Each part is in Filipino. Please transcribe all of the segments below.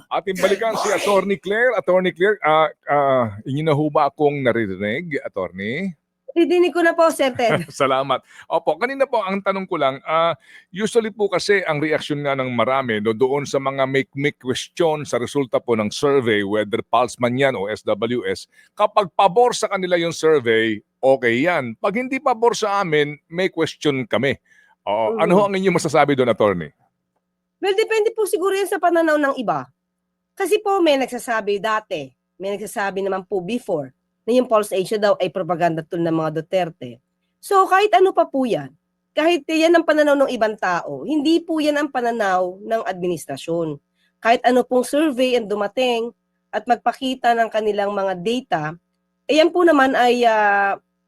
Ating balikan si Attorney Claire. Attorney Claire, inyo na ho ba akong naririnig, Attorney? Didinig ko na po, Sir Ted. Salamat. Opo, kanina po ang tanong ko lang, usually po kasi ang reaksyon nga ng marami doon sa mga make question sa resulta po ng survey, whether Pulse man yan o SWS, kapag pabor sa kanila yung survey, okay yan. Pag hindi pabor sa amin, may question kami. Ano ho ang inyong masasabi doon, Attorney? Well, depende po siguro yan sa pananaw ng iba. Kasi po may nagsasabi dati, may nagsasabi naman po before, na yung Pulse Asia daw ay propaganda tool ng mga Duterte. So kahit ano pa po yan, kahit yan ang pananaw ng ibang tao, hindi po yan ang pananaw ng administrasyon. Kahit ano pong survey ang dumating at magpakita ng kanilang mga data, yan po naman ay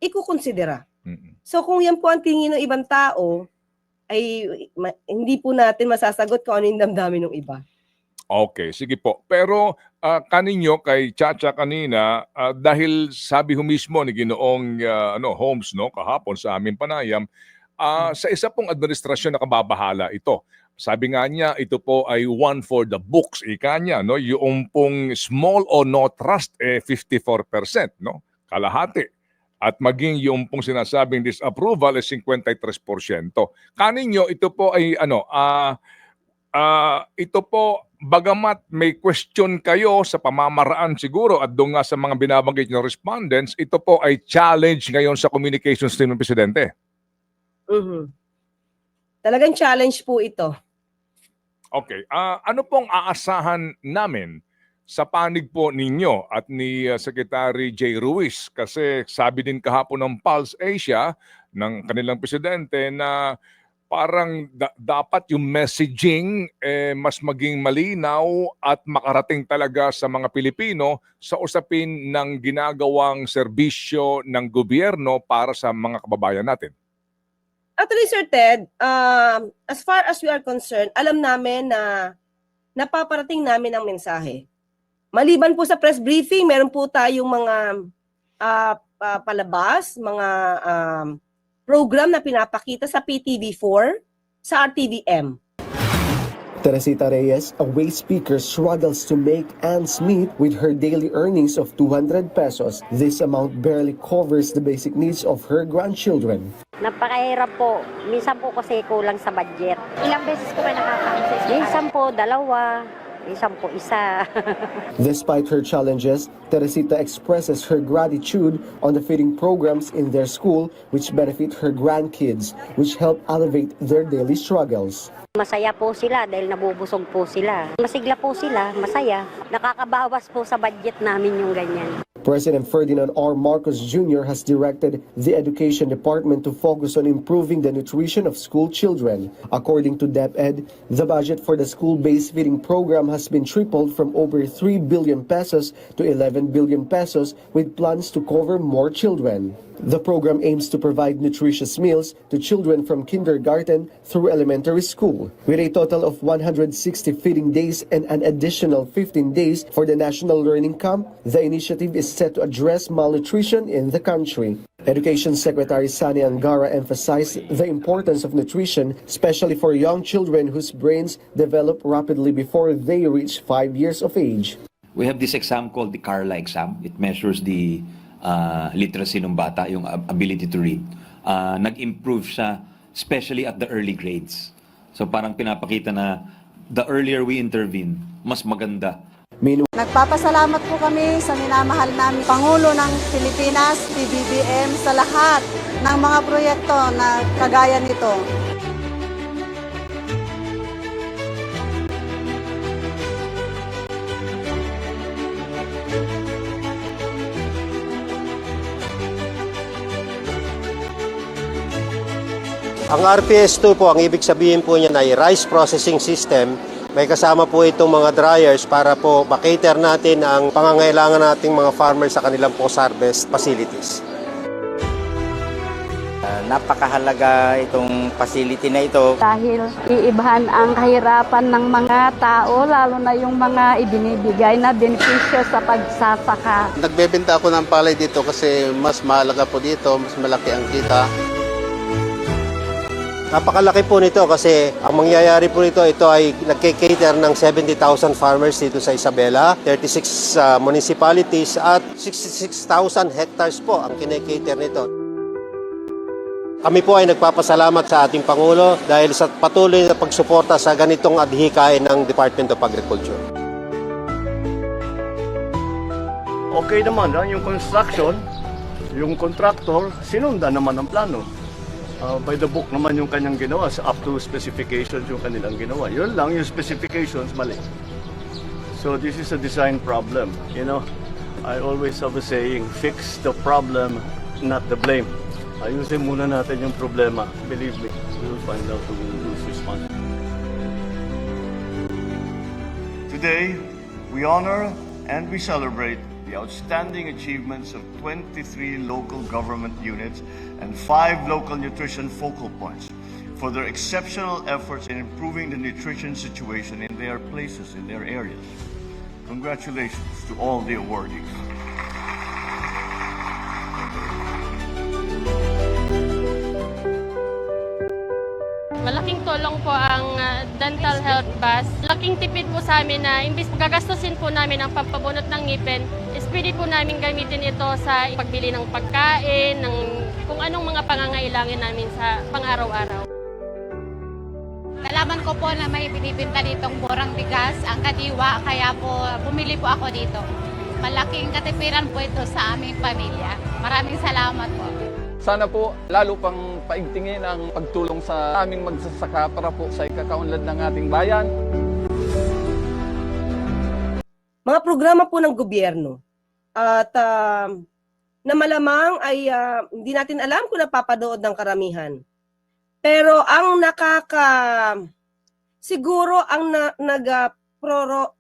ikukonsidera. So kung yan po ang tingin ng ibang tao, ay hindi po natin masasagot kung ano yung damdamin ng iba. Okay, sige po. Pero kaninyo kay Chacha kanina, dahil sabi ho mismo ni Ginoong Holmes kahapon sa aming panayam, sa isa pong administrasyon nakababahala ito. Sabi nga niya, ito po ay one for the books. Ika niya, yung pong small or no trust, 54%, kalahati. At maging yung pong sinasabing disapproval ay 53%. Kaninyo, ito po ay ito po, bagamat may question kayo sa pamamaraan siguro at doon nga sa mga binabanggit ng respondents, ito po ay challenge ngayon sa communications team ng Presidente. Talagang challenge po ito. Okay. Ano pong aasahan namin sa panig po ninyo at ni Secretary J. Ruiz? Kasi sabi din kahapon ng Pulse Asia ng kanilang Presidente na parang dapat yung messaging mas maging malinaw at makarating talaga sa mga Pilipino sa usapin ng ginagawang serbisyo ng gobyerno para sa mga kababayan natin. Actually, Sir Ted, as far as we are concerned, alam namin na napaparating namin ang mensahe. Maliban po sa press briefing, meron po tayong mga palabas, mga program na pinapakita sa PTV4, sa RTVM. Teresita Reyes, a waste speaker, struggles to make ends meet with her daily earnings of 200 pesos. This amount barely covers the basic needs of her grandchildren. Napakahirap po. Minsan po kasi kulang sa budget. Ilang beses ko kayo nakaka-access? Minsan po, dalawa. Minsan po, isa. Despite her challenges, Teresita expresses her gratitude on the feeding programs in their school which benefit her grandkids, which help elevate their daily struggles. Masaya po sila dahil nabubusog po sila. Masigla po sila, masaya. Nakakabawas po sa budget namin yung ganyan. President Ferdinand R. Marcos Jr. has directed the Education Department to focus on improving the nutrition of school children. According to DepEd, the budget for the school-based feeding program has been tripled from over 3 billion pesos to 11 billion pesos with plans to cover more children. The program aims to provide nutritious meals to children from kindergarten through elementary school. With a total of 160 feeding days and an additional 15 days for the National Learning Camp, the initiative is set to address malnutrition in the country. Education Secretary Sani Angara emphasized the importance of nutrition, especially for young children whose brains develop rapidly before they reach 5 years of age. We have this exam called the Carla exam. It measures the literacy ng bata, yung ability to read. Nag-improve siya, especially at the early grades. So parang pinapakita na the earlier we intervene, mas maganda. Nagpapasalamat po kami sa minamahal namin Pangulo ng Pilipinas, PBBM, sa lahat ng mga proyekto na kagaya nito. Ang RPS2 po, ang ibig sabihin po niya ay Rice Processing System. May kasama po itong mga dryers para po makater natin ang pangangailangan nating mga farmers sa kanilang post-harvest facilities. Napakahalaga itong facility na ito. Dahil iibahan ang kahirapan ng mga tao, lalo na yung mga ibinibigay na benepisyo sa pagsasaka. Nagbebenta ako ng palay dito kasi mas mahalaga po dito, mas malaki ang kita. Napakalaki po nito kasi ang mangyayari po nito, ito ay nagke-cater ng 70,000 farmers dito sa Isabela, 36 municipalities at 66,000 hectares po ang kine-cater nito. Kami po ay nagpapasalamat sa ating Pangulo dahil sa patuloy na pagsuporta sa ganitong adhikain ng Department of Agriculture. Okay naman, yung construction, yung contractor, sinundan naman ang plano. By the book naman yung kanyang ginawa, up to specifications yung kanilang ginawa. Yun lang, yung specifications mali. So this is a design problem. You know, I always have a saying, fix the problem, not the blame. Ayusin muna natin yung problema. Believe me, we will find out who's responsible. Today, we honor and we celebrate the outstanding achievements of 23 local government units and 5 local nutrition focal points for their exceptional efforts in improving the nutrition situation in their places, in their areas. Congratulations to all the awardees. Malaking tulong po ang dental health bus. Laking tipid po sa amin na imbis gagastusin po namin ang pampabunot ng ngipin, is pwede po namin gamitin ito sa pagbili ng pagkain, ng kung anong mga pangangailangan namin sa pang-araw-araw. Nalaman ko po na may binibinta ditong murang bigas, ang kadiwa, kaya po bumili po ako dito. Malaking katipiran po ito sa aming pamilya. Maraming salamat po. Sana po lalo pang paigtingin ang pagtulong sa aming magsasaka para po sa ikakaunlad ng ating bayan. Mga programa po ng gobyerno at na malamang ay hindi natin alam kung napapanood ng karamihan. Pero ang siguro ang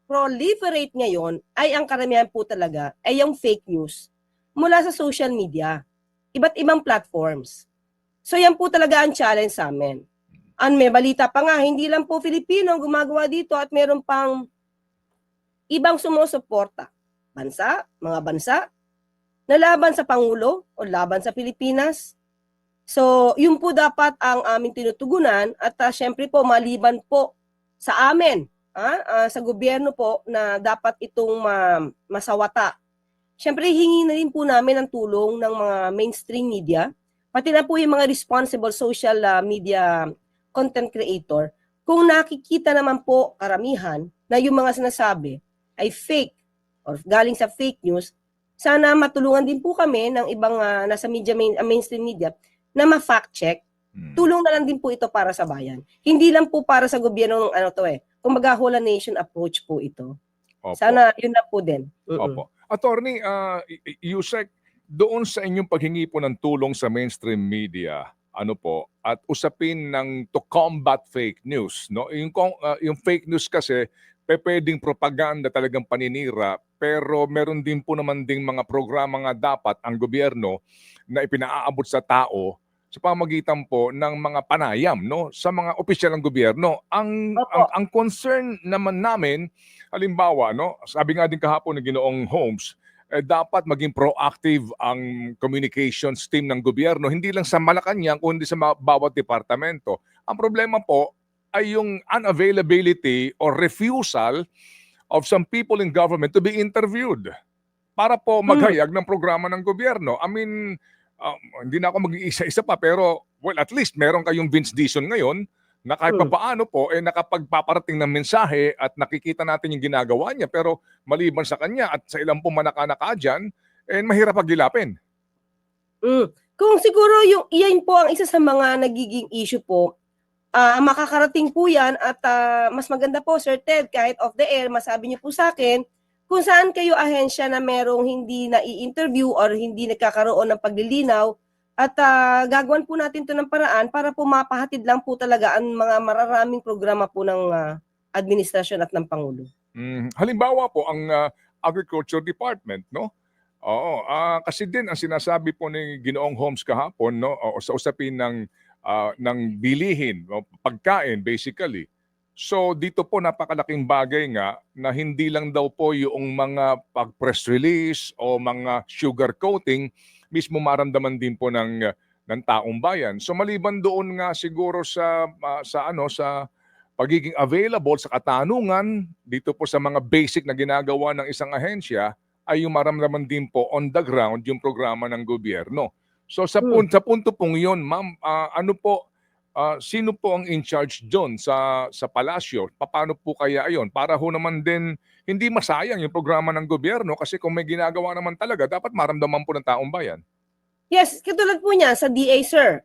proliferate ngayon ay ang karamihan po talaga ay yung fake news mula sa social media, iba't ibang platforms. So yan po talaga ang challenge sa amin. May balita pa nga, hindi lang po Filipino ang gumagawa dito at meron pang ibang sumusuporta. Mga bansa, na laban sa Pangulo o laban sa Pilipinas. So, yun po dapat ang aming tinutugunan at syempre po maliban po sa amin, sa gobyerno po na dapat itong masawata. Syempre hingi na rin po namin ang tulong ng mga mainstream media, pati na po yung mga responsible social media content creator. Kung nakikita naman po karamihan na yung mga sinasabi ay fake or galing sa fake news, sana matulungan din po kami ng ibang nasa mainstream media na ma-fact check. Tulong na lang din po ito para sa bayan. Hindi lang po para sa gobyerno ng kumbaga whole nation approach po ito. Opo. Sana yun na po din. Opo. Attorney, Yusek, doon sa inyong paghingi po ng tulong sa mainstream media, at usapin ng to combat fake news, no? Yung fake news kasi pwedeng propaganda talagang paninira, pero meron din po naman ding mga programa nga dapat ang gobyerno na ipinaaabot sa tao sa pamagitan po ng mga panayam, no, sa mga opisyal ng gobyerno. Ang concern naman namin, halimbawa, no, sabi nga din kahapon ng Ginoong Holmes, dapat maging proactive ang communications team ng gobyerno, hindi lang sa Malacanang kundi sa bawat departamento. Ang problema po ay yung unavailability or refusal of some people in government to be interviewed para po maghayag ng programa ng gobyerno. I mean, hindi na ako mag-iisa-isa pa, pero well, at least meron kayong Vince Dizon ngayon na kahit paano po nakapagpaparating ng mensahe at nakikita natin yung ginagawa niya, pero maliban sa kanya at sa ilang po manaka-naka dyan, mahirap paglilapin. Kung siguro iyan po ang isa sa mga nagiging issue po, makakarating po yan at mas maganda po, Sir Ted, kahit off the air, masabi niyo po sa akin kung saan kayo ahensya na merong hindi na-i-interview or hindi nagkakaroon ng paglilinaw at gagawin po natin ito ng paraan para po mapahatid lang po talaga ang mga mararaming programa po ng administrasyon at ng Pangulo. Halimbawa po, ang Agriculture Department, no? Oo, kasi din ang sinasabi po ni Ginoong Holmes kahapon, no, sa usapin ng bilihin, no, pagkain basically. So dito po napakalaking bagay nga na hindi lang daw po yung mga pag-press release o mga sugar coating, mismo maramdaman din po ng ng taong bayan. So maliban doon nga siguro sa pagiging available sa katanungan dito po sa mga basic na ginagawa ng isang ahensya, ay yung maramdaman din po on the ground yung programa ng gobyerno. So sa punto pong yun, ma'am, sino po ang in charge doon sa palasyo? Paano po kaya ayon? Para ho naman din hindi masayang yung programa ng gobyerno, kasi kung may ginagawa naman talaga, dapat maramdaman po ng taong bayan. Yes, katulad po niya sa DA, sir,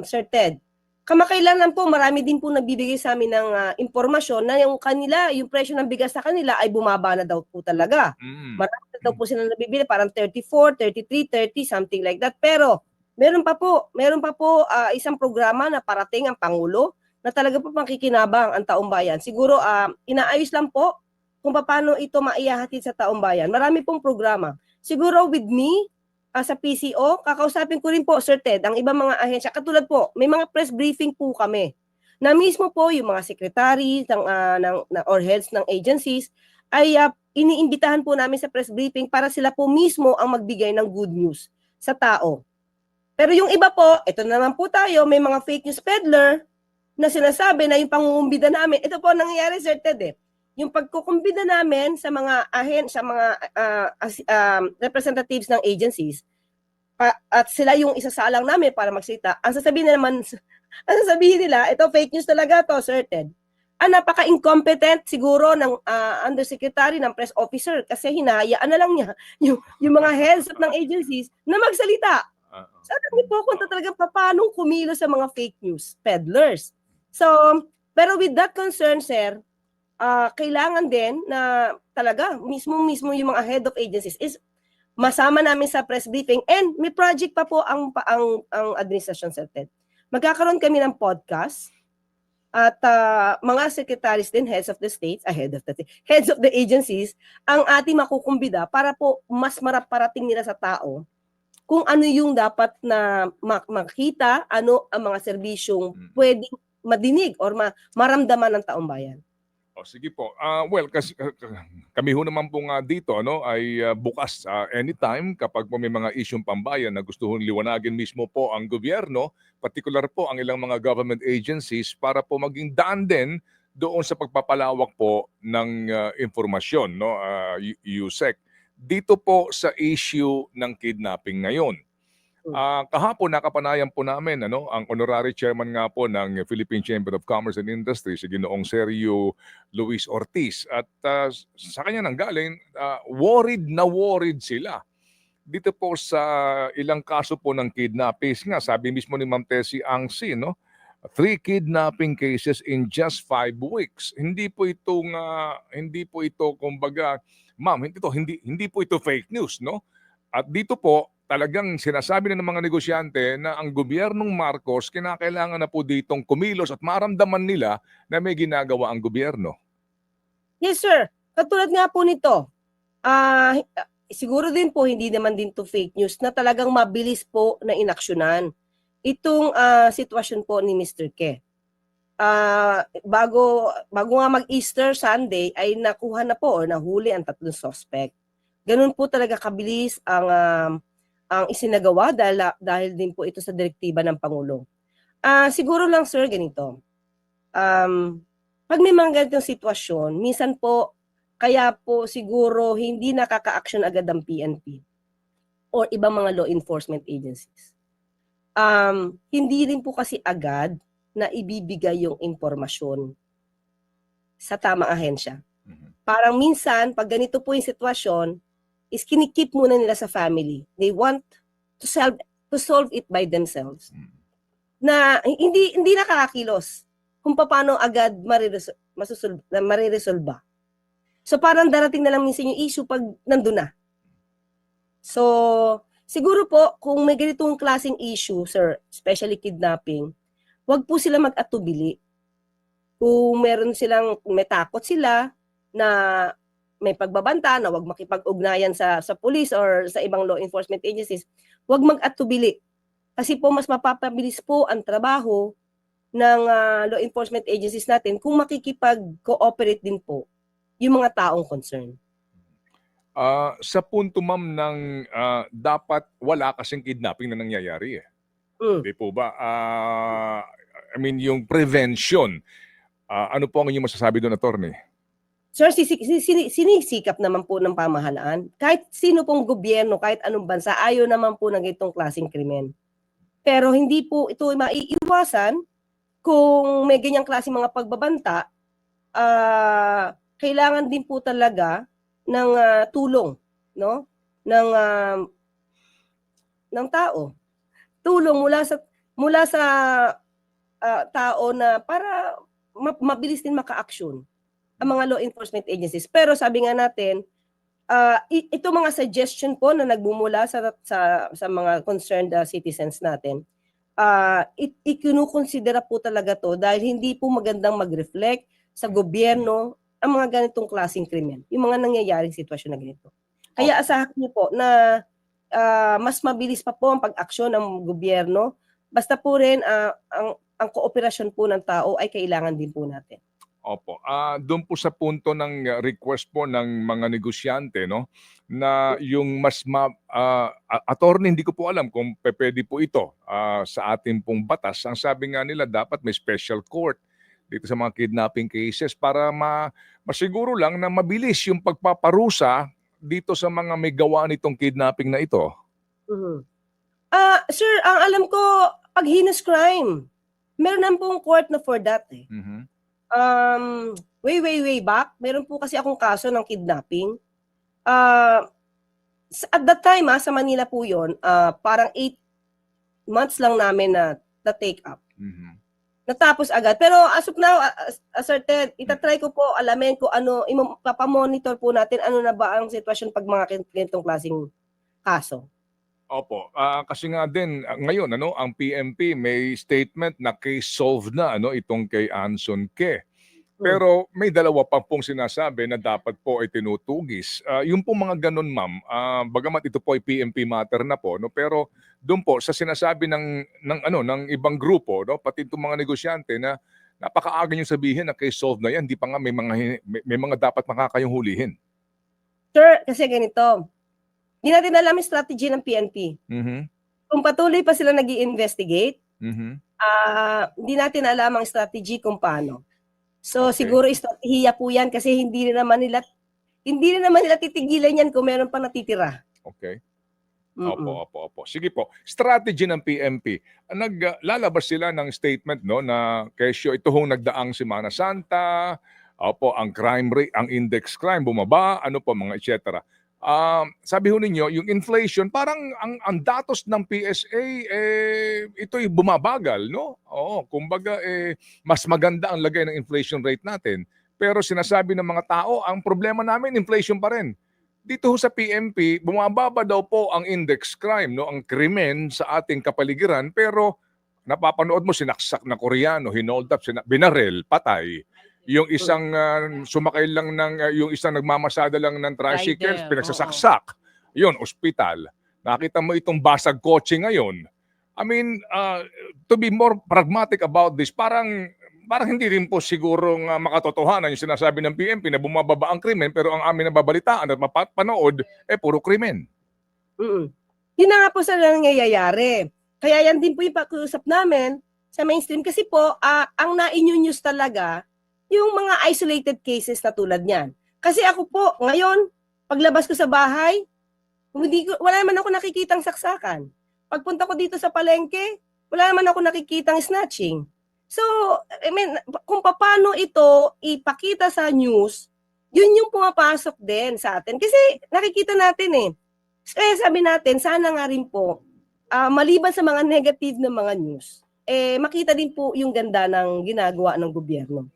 Sir Ted. Kamakailan lang po, marami din po nagbibigay sa amin ng impormasyon na yung presyo ng bigas sa kanila ay bumaba na daw po talaga. Marami na daw po sila nabibili, parang 34, 33, 30, something like that. Pero meron pa po isang programa na parating ang Pangulo na talaga po pangkikinabang ang taong bayan. Siguro inaayos lang po kung paano ito maihahatid sa taong bayan. Marami pong programa. Siguro with me, sa PCO, kakausapin ko rin po, Sir Ted, ang ibang mga ahensya. Katulad po, may mga press briefing po kami na mismo po yung mga secretary or heads ng agencies ay iniimbitahan po namin sa press briefing para sila po mismo ang magbigay ng good news sa tao. Pero yung iba po, ito na naman po tayo, may mga fake news peddler na sinasabi na yung pangungumbida namin. Ito po nangyayari, Sir Ted, yung pagkukumbida namin sa mga representatives ng agencies at sila yung isasalang namin para magsalita, ang sasabihin nila, ito fake news talaga to, Sir Ted. Napaka-incompetent siguro ng undersecretary ng press officer kasi hinahayaan na lang niya yung mga heads ng agencies na magsalita. So, alam po kung talagang paano kumilos sa mga fake news peddlers. So, pero with that concern, sir, kailangan din na talaga mismo yung mga head of agencies is masama namin sa press briefing, and may project pa po ang administrasyon, Sir Ted. Magkakaroon kami ng podcast at mga secretaries din, heads of the agencies, ang ating makukumbida para po mas maraparating nila sa tao kung ano yung dapat na makita, ano ang mga serbisyong pwedeng madinig or maramdaman ng taong bayan. Sige po. Well, kasi kami ho naman po nga dito ay bukas anytime kapag po may mga isyong pambayan na gusto hong liwanagin mismo po ang gobyerno, particular po ang ilang mga government agencies, para po maging daan din doon sa pagpapalawak po ng informasyon, USEC. Dito po sa issue ng kidnapping ngayon. Kahapon nakapanayan po namin ang honorary chairman nga po ng Philippine Chamber of Commerce and Industry, si Ginoong Sergio Luis Ortiz, at sa kanya nanggaling worried sila dito po sa ilang kaso po ng kidnapping. Nga sabi mismo ni Ma'am Tessie Angsi, 3 kidnapping cases in just 5 weeks. Hindi po ito kumbaga, ma'am, hindi po ito fake news, At dito po talagang sinasabi na ng mga negosyante na ang gobyernong Marcos kinakailangan na po ditong kumilos at maramdaman nila na may ginagawa ang gobyerno. Yes, sir. Katulad nga po nito, siguro din po hindi naman din to fake news na talagang mabilis po na inaksyonan itong sitwasyon po ni Mr. Ke. Bago nga mag-Easter Sunday ay nakuha na po o nahuli ang 3 suspect. Ganun po talaga kabilis ang isinagawa dahil din po ito sa direktiba ng Pangulo. Siguro lang, sir, ganito. Pag may mga ganitong sitwasyon, minsan po, kaya po siguro hindi nakaka-action agad ang PNP or ibang mga law enforcement agencies. Hindi rin po kasi agad na ibibigay yung impormasyon sa tamang ahensya. Parang minsan, pag ganito po yung sitwasyon, is kinikip muna nila sa family. They want to solve it by themselves. Na hindi nakakakilos kung paano agad mariresolba. So parang darating na lang minsan yung issue pag nandun na. So siguro po kung may ganitong klaseng issue, sir, especially kidnapping, wag po sila mag-atubili. Kung may takot sila na may pagbabanta na wag makipag-ugnayan sa police or sa ibang law enforcement agencies, wag mag-atubili. Kasi po mas mapapabilis po ang trabaho ng law enforcement agencies natin kung makikipag-cooperate din po yung mga taong concerned. Sa punto, ma'am, ng dapat wala kasing kidnapping na nangyayari. Mm. Di po ba? I mean, yung prevention. Ano po ang inyong masasabi doon, attorney? Sir, sinisikap naman po ng pamahalaan. Kahit sino pong gobyerno, kahit anong bansa, ayaw naman po ng itong klaseng krimen. Pero hindi po ito maiiwasan kung may ganyang klaseng mga pagbabanta. Kailangan din po talaga ng tulong, no? Ng tao. Tulong mula sa tao na para mabilis din maka-action ang mga law enforcement agencies. Pero sabi nga natin, ito mga suggestion po na nagmumula sa mga concerned citizens natin, ikinukonsidera po talaga to dahil hindi po magandang mag-reflect sa gobyerno ang mga ganitong klaseng krimen, yung mga nangyayaring sitwasyon na ganito. Kaya asahan niyo po na mas mabilis pa po ang pag-aksyon ng gobyerno, basta po rin ang kooperasyon po ng tao ay kailangan din po natin. Opo. Doon po sa punto ng request po ng mga negosyante, no, na yung attorney, hindi ko po alam kung pwede po ito sa ating pong batas. Ang sabi nga nila, dapat may special court dito sa mga kidnapping cases para masiguro lang na mabilis yung pagpaparusa dito sa mga may gawa nitong kidnapping na ito. Sir, ang alam ko, pag heinous crime, meron na pong court na for that eh. Way back, meron po kasi akong kaso ng kidnapping. At that time, sa Manila po yun, parang 8 months lang namin na take up. Natapos agad. Pero as of now, Sir Ted, itatry ko po alamin ko ano, papamonitor po natin ano na ba ang sitwasyon pag mga ganitong klaseng kaso. Opo. Kasi nga din, ngayon, ang PNP may statement na case solved na itong kay Anson Ke. Pero may dalawa pa pong sinasabi na dapat po ay tinutugis. Yung pong mga ganun, ma'am, bagamat ito po ay PNP matter na po, pero doon po sa sinasabi ng ibang grupo, pati itong mga negosyante na napakaaga yung sabihin na case solved na yan, di pa nga may mga dapat makakayong hulihin. Sir, kasi ganito, hindi natin alam yung strategy ng PNP. Kung patuloy pa sila nag-i-investigate, hindi natin alam ang strategy kung paano. So siguro estratehiya po yan kasi hindi rin naman nila titigilan yan kung meron pang natitira. Okay. Opo. Sige po. Strategy ng PNP. Naglalabas sila ng statement na kesyo ito hong nagdaang Semana Santa, ang crime rate, ang index crime bumaba, mga etc. Sabi ho ninyo, yung inflation, parang ang datos ng PSA, ito'y bumabagal, no? Oo, kumbaga, mas maganda ang lagay ng inflation rate natin. Pero sinasabi ng mga tao, ang problema namin, inflation pa rin. Dito ho sa PNP, bumababa daw po ang index crime, no? Ang krimen sa ating kapaligiran, pero napapanood mo, sinaksak na Koreano, hinold up, binarel, patay. Yung isang sumakay lang yung isang nagmamasada lang ng tricycle, pinagsasaksak. Yun, ospital. Nakita mo itong basag kotse ngayon. I mean, to be more pragmatic about this, parang hindi rin po sigurong makatotohanan yung sinasabi ng PNP na bumababa ang krimen, pero ang amin nababalitaan at mapapanood, puro krimen. Yun na nga po sa nangyayari. Kaya yan din po yung pag-uusap namin sa mainstream. Kasi po, ang na-news talaga, yung mga isolated cases na tulad niyan. Kasi ako po, ngayon, paglabas ko sa bahay, wala naman ako nakikitang saksakan. Pagpunta ko dito sa palengke, wala naman ako nakikitang snatching. So, I mean, kung paano ito ipakita sa news, yun yung pumapasok din sa atin. Kasi nakikita natin Kaya sabi natin, sana nga rin po, maliban sa mga negative na mga news, makita din po yung ganda ng ginagawa ng gobyerno.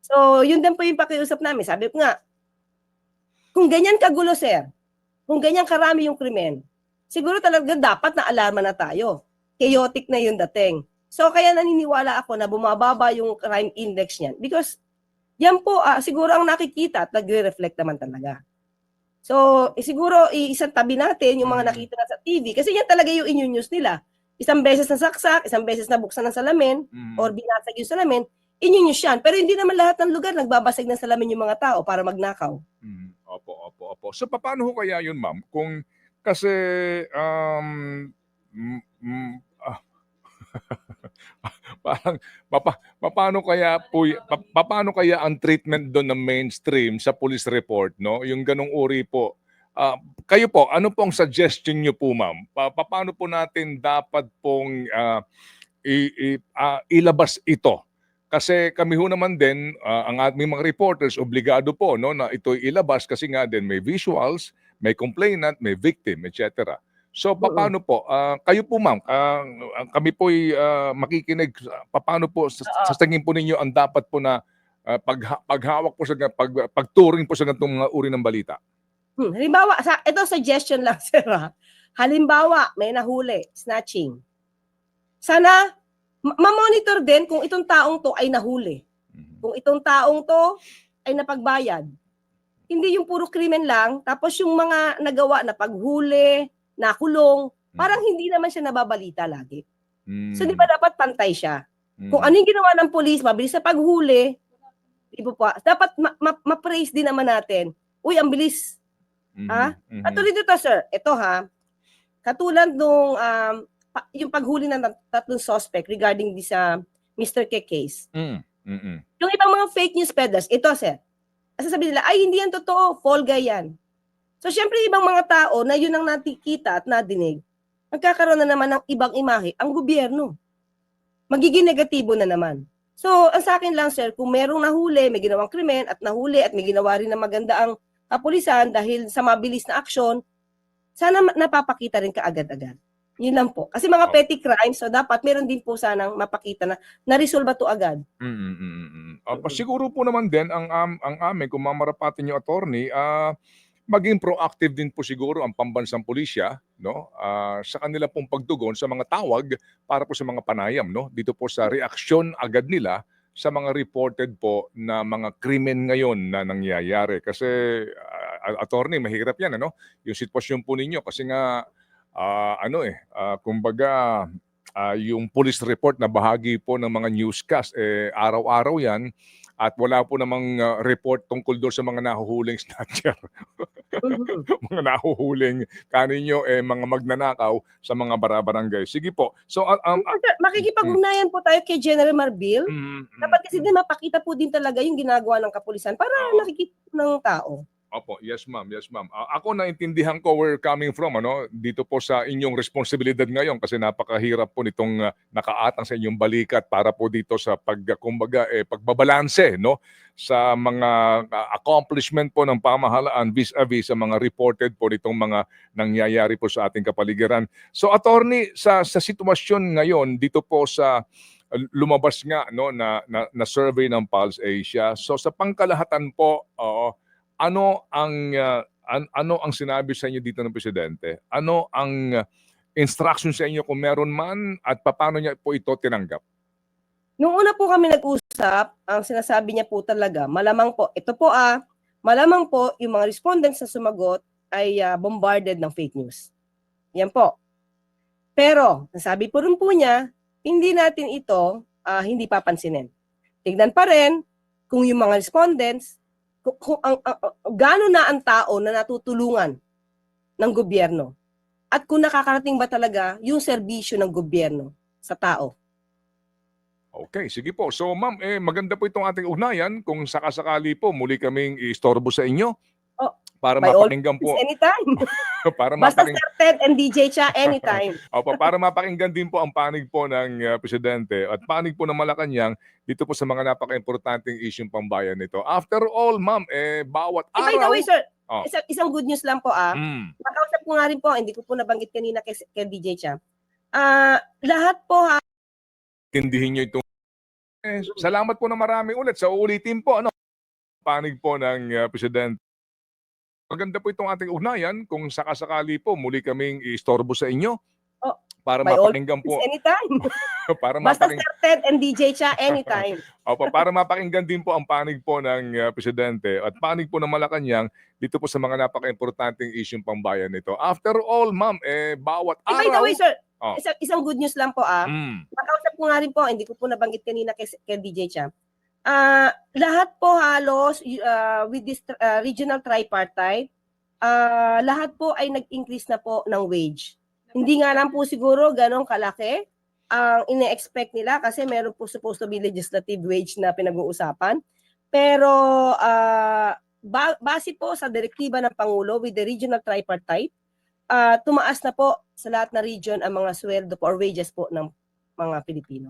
So, yun din po yung pakiusap namin. Sabi ko nga, kung ganyan kagulo, sir, kung ganyan karami yung krimen, siguro talaga dapat na alarma na tayo. Chaotic na yung dating. So, kaya naniniwala ako na bumababa yung crime index niyan. Because, yan po, siguro ang nakikita at nagre-reflect naman talaga. So, siguro, isang tabi natin yung mga nakita na sa TV. Kasi yan talaga yung news nila. Isang beses na saksak, isang beses na buksan ng salamin, or binasag yung salamin, news yan. Pero hindi naman lahat ng lugar nagbabasag ng salamin yung mga tao para magnakaw. Opo. So, paano ho kaya yun, ma'am? Kung kasi, Parang papaano kaya po papaano kaya ang treatment doon ng mainstream sa police report, no? Yung ganong uri po. Kayo po, ano pong suggestion niyo po, ma'am? Papaano po natin dapat pong ilabas ito? Kasi kami ho naman din, ang aming mga reporters, obligado po no, na ito ilabas kasi nga din may visuals, may complainant, may victim, etc. So paano po? Kayo po ma'am, kami po makikinig. Paano po sa tingin po ninyo ang dapat po na paghawak po sa pagturing po sa ganitong mga uri ng balita? Halimbawa, ito suggestion lang, sir. Halimbawa, may nahuli, snatching. Sana ma-monitor din kung itong taong to ay nahuli. Kung itong taong to ay napagbayad. Hindi yung puro krimen lang, tapos yung mga nagawa na paghuli, nakulong, parang hindi naman siya nababalita lagi. So di ba dapat pantay siya? Kung ano yung ginawa ng police, mabilis sa paghuli, dapat ma-praise din naman natin. Uy, ang bilis. At ulit ito, sir. Ito katulad nung yung paghuli ng tatlong suspect regarding this Mr. K case. Yung ibang mga fake news peddlers, ito, sir. Sasabihin nila, ay, hindi yan totoo, fall guy yan. So, syempre, ibang mga tao na yun ang nakikita at nadinig, nagkakaroon na naman ng ibang imahe ang gobyerno. Magiging negatibo na naman. So, ang sa akin lang, sir, kung merong nahuli, may ginawang krimen at nahuli at may ginawa rin na maganda ang kapulisan dahil sa mabilis na aksyon, sana napapakita rin kaagad-agad. Yun lang po. Kasi mga petty crimes, so dapat meron din po sanang mapakita na na-resolve to agad. Siguro po naman din ang amin, kung mamarapatin yung attorney, maging proactive din po siguro ang pambansang pulisya, no? Sa kanila pong pagtugon sa mga tawag para po sa mga panayam, no? Dito po sa reaksyon agad nila sa mga reported po na mga krimen ngayon na nangyayari. Kasi attorney, mahirap yan, ano? Yung sitwasyon po ninyo kasi nga kumbaga yung police report na bahagi po ng mga newscast, araw-araw yan at wala po namang report tungkol doon sa mga nahuhuling snatcher. Mga nahuhuling kaninyo, mga magnanakaw sa mga barangay. Sige po. So, makikipag-ugnayan po tayo kay General Marbil. Dapat kasi din mapakita po din talaga yung ginagawa ng kapulisan para nakikita ng tao. Opo, yes ma'am, yes ma'am. Ako naintindihan ko where coming from, dito po sa inyong responsibilidad ngayon kasi napakahirap po nitong nakaatang sa inyong balikat para po dito sa pagbabalanse, no, sa mga accomplishment po ng pamahalaan vis-a-vis sa mga reported po nitong mga nangyayari po sa ating kapaligiran. So attorney, sa sitwasyon ngayon dito po sa lumabas nga no na survey ng Pulse Asia. So sa pangkalahatan po, ano ang sinabi sa inyo dito ng presidente? Ano ang instruction sa inyo kung meron man at paano niya po ito tinanggap? Nung una po kami nag-usap, ang sinasabi niya po talaga, malamang po yung mga respondents na sumagot ay bombarded ng fake news. Yan po. Pero, nasabi po rin po niya, hindi natin ito hindi papansinin. Tignan pa rin kung yung mga respondents kung gaano na ang tao na natutulungan ng gobyerno at kung nakakarating ba talaga yung serbisyo ng gobyerno sa tao. Okay, sige po. So ma'am, maganda po itong ating ugnayan kung sakasakali po muli kaming istorbo sa inyo para By all mapakinggan po. anytime. Para Basta mapakinggan. Sir Ted and DJ Cha anytime. Opo, para mapakinggan din po ang panig po ng presidente at panig po ng Malacanang dito po sa mga napaka-importanteng isyung pambayan nito. After all, ma'am, bawat araw... By the way, sir, isang good news lang po Nakausap ko nga rin po, hindi ko po nabanggit kanina kay DJ Cha. Lahat po tindihin nyo itong... salamat po na marami ulit. Sa ulitin po, panig po ng presidente. Maganda po itong ating ugnayan kung sakasakali po muli kaming istorbo sa inyo para mapakinggan po. Anytime. Para Basta Sir Ted and DJ Cha anytime. Opo, para mapakinggan din po ang panig po ng presidente at panig po ng Malacanang dito po sa mga napaka-importanteng isyung pambayan nito. After all, ma'am, bawat araw... By the way, sir, isang good news lang po Nakausap ko nga rin po, hindi ko po nabanggit kanina kay DJ Cha. Lahat po halos with this regional tripartite, lahat po ay nag-increase na po ng wage. Hindi nga lang po siguro ganong kalaki, ang ine-expect nila kasi meron po supposed to be legislative wage na pinag-uusapan. Pero base po sa direktiba ng Pangulo with the regional tripartite, tumaas na po sa lahat na region ang mga sweldo po or wages po ng mga Pilipino.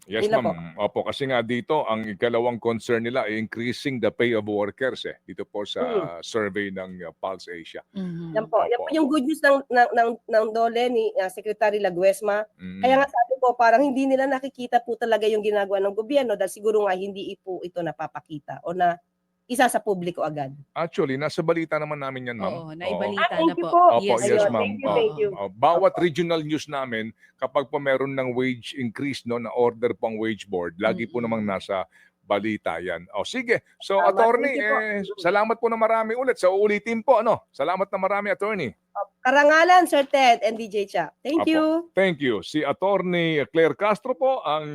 Yes, Yun na po. ma'am. Opo, kasi nga dito, ang ikalawang concern nila ay increasing the pay of workers dito po sa survey ng Pulse Asia. Yan po. Yan po yung good news ng DOLE ni Secretary Laguesma. Mm. Kaya nga sabi ko, parang hindi nila nakikita po talaga yung ginagawa ng gobyerno dahil siguro nga hindi po ito napapakita o na isa sa publiko agad. Actually, nasa balita naman namin yan, ma'am. Oo, naibalita Thank na you po. po. Opo, yes, Ayun, ma'am. Thank you. Bawat regional news namin, kapag po meron ng wage increase, no, na order pang wage board, lagi po namang nasa balita yan. O sige, so Tama, attorney, thank you po. salamat po na marami ulit. Sa uulitin po, ano? Salamat na marami, attorney. Karangalan, Sir Ted and DJ Cha. Thank Apo. you. Thank you. Si attorney Claire Castro po, ang